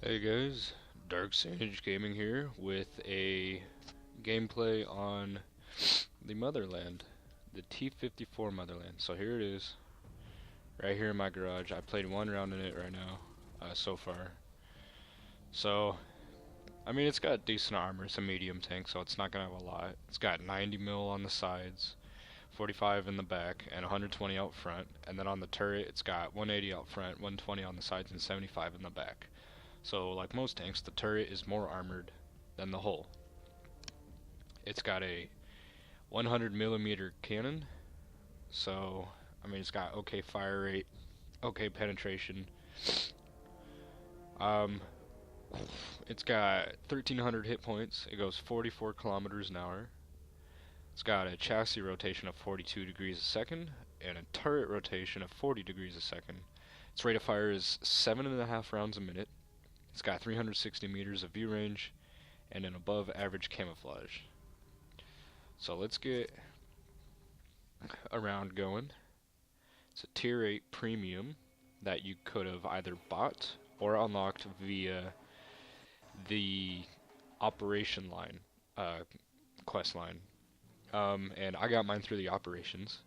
Hey guys, Dark Sage Gaming here with a gameplay on the Motherland, the T-54 Motherland. So here it is, right here in my garage. I played one round in it right now, so far. So, I mean, it's got decent armor. It's a medium tank, so it's not gonna have a lot. It's got 90 mil on the sides, 45 in the back, and 120 out front. And then on the turret, it's got 180 out front, 120 on the sides, and 75 in the back. So, like most tanks, the turret is more armored than the hull. It's got a 100mm cannon, so, I mean, it's got okay fire rate, okay penetration. It's got 1300 hit points. It goes 44 kilometers an hour. It's got a chassis rotation of 42 degrees a second, and a turret rotation of 40 degrees a second. Its rate of fire is 7.5 rounds a minute. It's got 360 meters of view range and an above average camouflage. So let's get a round going. It's a tier 8 premium that you could have either bought or unlocked via the operation line, quest line. And I got mine through the operations,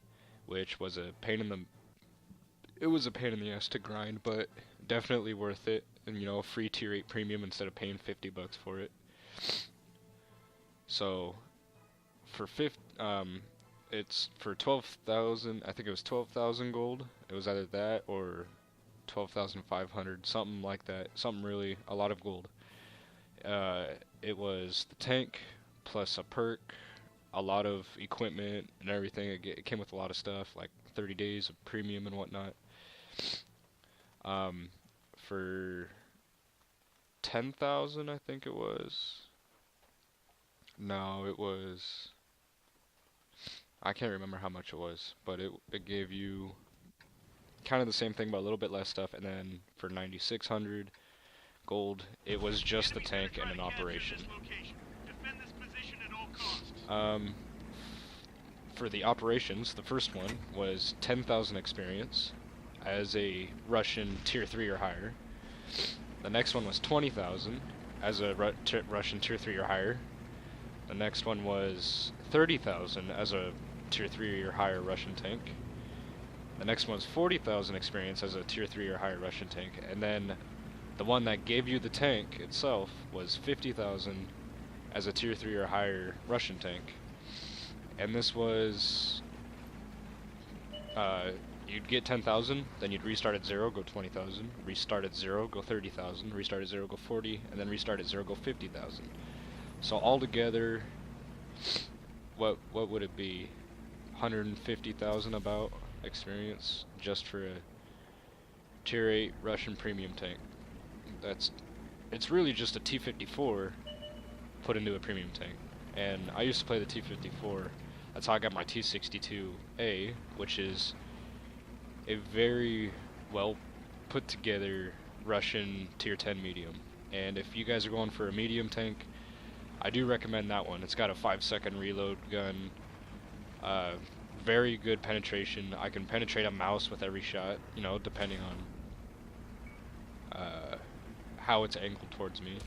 which was a pain in the ass to grind, but definitely worth it. And you know, a free tier 8 premium instead of paying $50 for it. So for it's for 12,000. I think it was 12,000 gold. It was either that or 12,500, something like that. Something really a lot of gold. It was the tank plus a perk, a lot of equipment and everything. It came with a lot of stuff, like 30 days of premium and whatnot. For 10,000, I think it was. No, it was. I can't remember how much it was, but it gave you kind of the same thing, but a little bit less stuff. And then for 9,600 gold, it was just the tank and an operation. For the operations, the first one was 10,000 experience as a Russian tier 3 or higher. The next one was 20,000 as a Russian tier 3 or higher. The next one was 30,000 as a tier 3 or higher Russian tank. The next one was 40,000 experience as a tier 3 or higher Russian tank. And then the one that gave you the tank itself was 50,000 as a tier 3 or higher Russian tank. And this was you'd get 10,000, then you'd restart at 0, go 20,000, restart at 0, go 30,000, restart at 0, go 40, and then restart at 0, go 50,000. So altogether, what would it be? 150,000 about experience just for a tier 8 Russian premium tank. It's really just a T-54 put into a premium tank. And I used to play the T-54. That's how I got my T-62A, which is a very well put together Russian tier 10 medium. And if you guys are going for a medium tank, I do recommend that one. It's got a 5-second reload gun, very good penetration. I can penetrate a mouse with every shot, you know, depending on how it's angled towards me,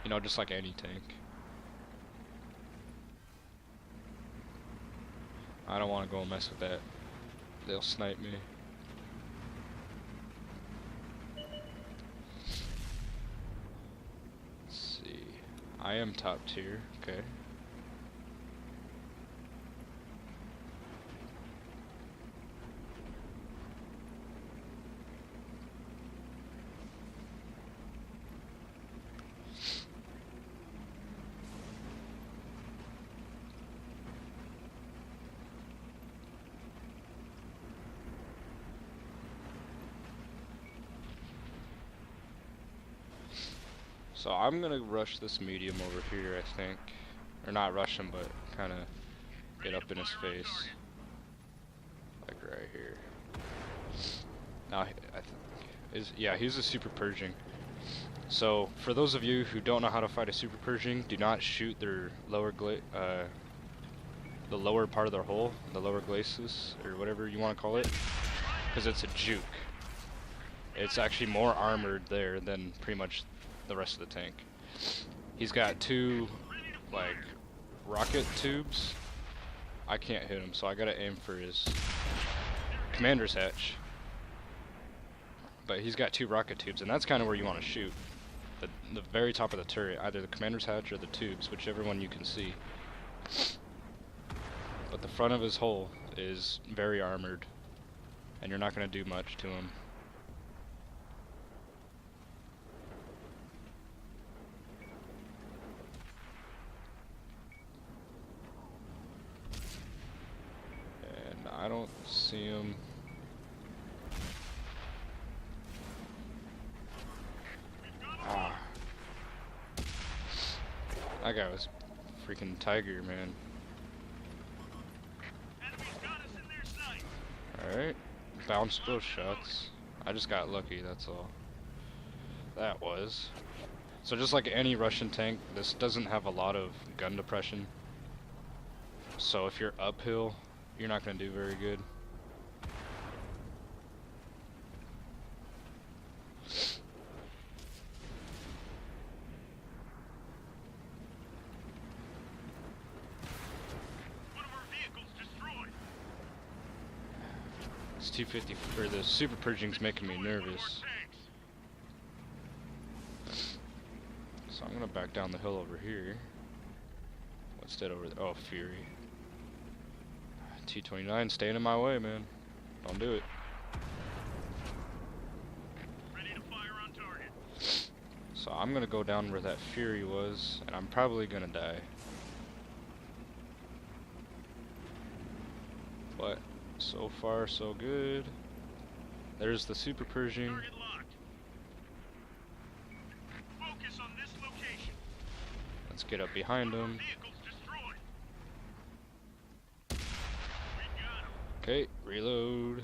you know, just like any tank. I don't want to go and mess with that. They'll snipe me. Let's see. I am top tier. Okay. So I'm gonna rush this medium over here, I think. Or not rush him, but kind of get up in his face. Like right here. Now, yeah, he's a Super Pershing. So, for those of you who don't know how to fight a Super Pershing, do not shoot their lower the lower part of their hull, the lower glacis, or whatever you want to call it, because it's a juke. It's actually more armored there than pretty much the rest of the tank. He's got 2, like, rocket tubes. I can't hit him, so I gotta aim for his commander's hatch. But he's got 2 rocket tubes, and that's kind of where you want to shoot. The very top of the turret, either the commander's hatch or the tubes, whichever one you can see. But the front of his hull is very armored, and you're not going to do much to him. And I don't see him. That guy was freaking tiger, man. Alright, bounced those shots. I just got lucky, that's all. That was. So just like any Russian tank, this doesn't have a lot of gun depression. So if you're uphill, you're not going to do very good. This T-54, the super purging's making me nervous. So I'm gonna back down the hill over here. What's that over there? Oh, Fury. T-29 staying in my way, man. Don't do it. Ready to fire on target. So I'm gonna go down where that Fury was, and I'm probably gonna die. But so far, so good. There's the super Pershing. Target locked. Focus on this location. Let's get up behind him. Vehicles destroyed. We got him. Okay, reload.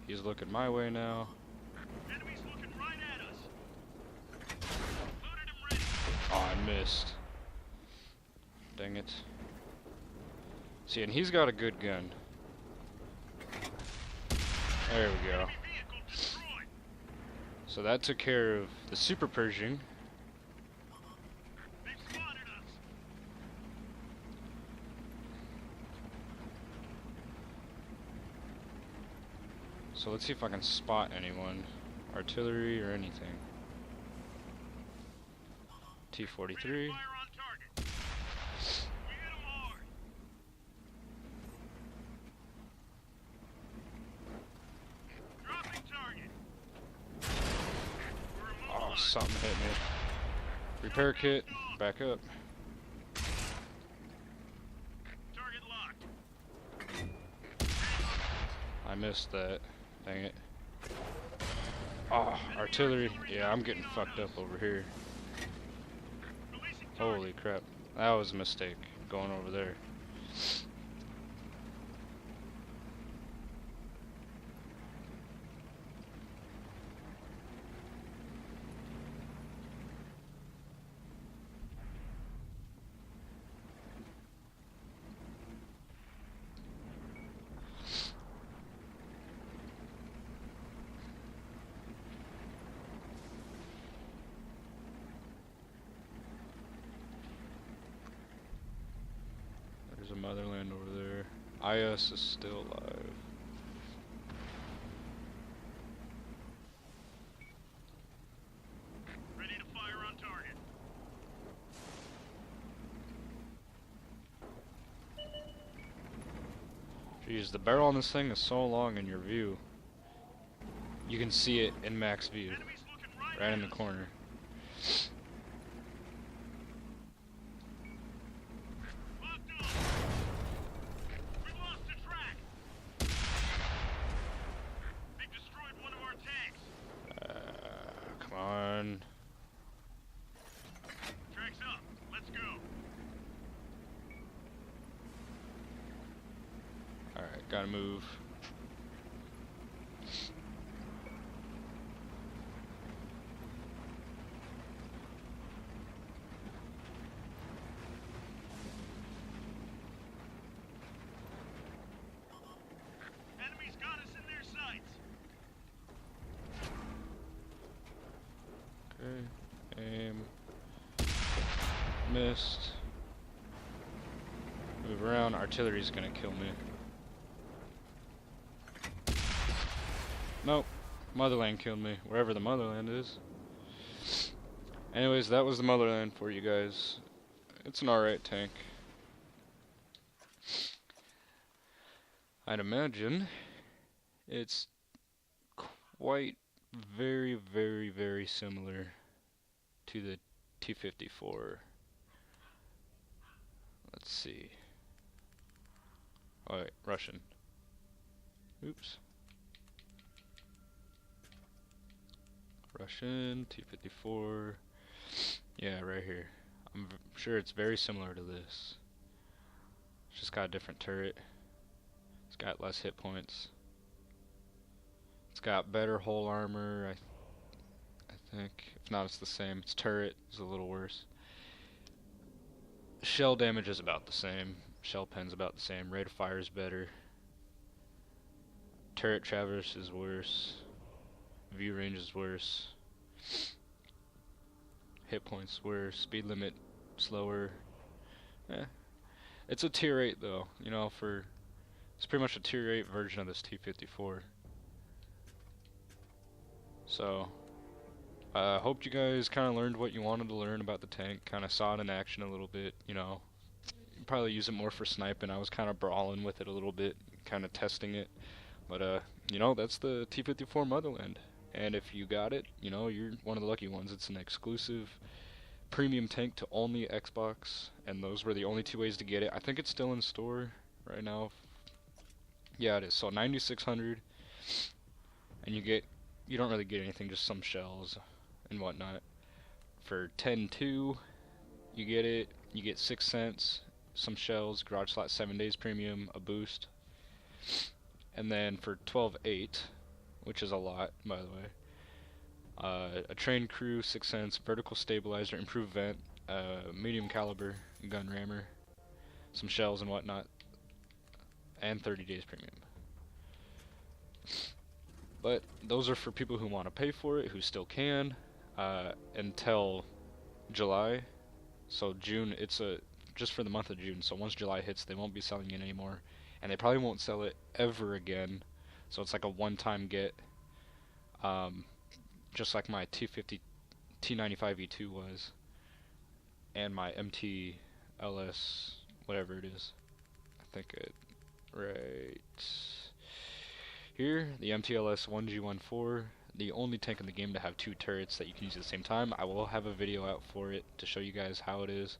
He's looking my way now. Enemies looking right at us. Loaded and ready. Oh, I missed. Dang it. See, and he's got a good gun. There we go. Vehicle destroyed. So that took care of the super Pershing. They've spotted us. So let's see if I can spot anyone. Artillery or anything. T-43. Fire on target. We hit 'em hard. Dropping target. We're Oh, immobilized. something hit me. Repair kit, back up. Target locked. I missed that. Dang it. Oh, artillery. Yeah, I'm getting fucked up over here. Releasing target. Holy crap. That was a mistake, going over there. There's a Motherland over there. IS is still alive. Ready to fire on target. Jeez, the barrel on this thing is so long in your view. You can see it in max view, Enemies looking right right at in the us. corner. Locked on. We've lost the track. They destroyed one of our tanks. Come on. Track's up. Let's go. Alright, gotta move. Enemies got us in their sights. Okay, aim. Missed. Move around. Artillery's gonna kill me. Nope. Motherland killed me. Wherever the Motherland is. Anyways, that was the Motherland for you guys. It's an alright tank. I'd imagine it's quite very, very, very similar to the T-54. Let's see. Oh wait, Russian. Oops. Russian, T-54. Yeah, right here. I'm sure it's very similar to this. It's just got a different turret. It's got less hit points. It's got better hull armor, I think. If not, it's the same. Its turret is a little worse. Shell damage is about the same. Shell pen's about the same. Rate of fire is better. Turret traverse is worse. View range is worse. Hit points worse. Speed limit slower. It's a tier 8 though. You know, it's pretty much a tier 8 version of this T-54. So, I hope you guys kind of learned what you wanted to learn about the tank. Kind of saw it in action a little bit. You know, you probably use it more for sniping. I was kind of brawling with it a little bit, kind of testing it. But you know, that's the T-54 Motherland. And if you got it, you know, you're one of the lucky ones. It's an exclusive premium tank to only Xbox, and those were the only two ways to get it. I think it's still in store right now. Yeah, it is. So 9600, and you don't really get anything, just some shells and whatnot. For 10.2, you get it. You get 6 cents, some shells, garage slot 7 days premium, a boost, and then for 12.8, which is a lot, by the way, a trained crew, 6 cents, vertical stabilizer, improved vent, medium caliber gun rammer, some shells and whatnot, and 30 days premium. But those are for people who want to pay for it, who still can, until July. So June, it's just for the month of June. So once July hits, they won't be selling it anymore, and they probably won't sell it ever again. So it's like a one-time get, just like my T95 E2 was, and my MTLS, whatever it is. I think it right here, the MTLS 1G14, the only tank in the game to have 2 turrets that you can use at the same time. I will have a video out for it to show you guys how it is.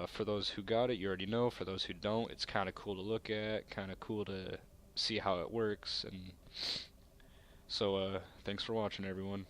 For those who got it, you already know. For those who don't, it's kind of cool to look at, kind of cool to see how it works. And so thanks for watching, everyone.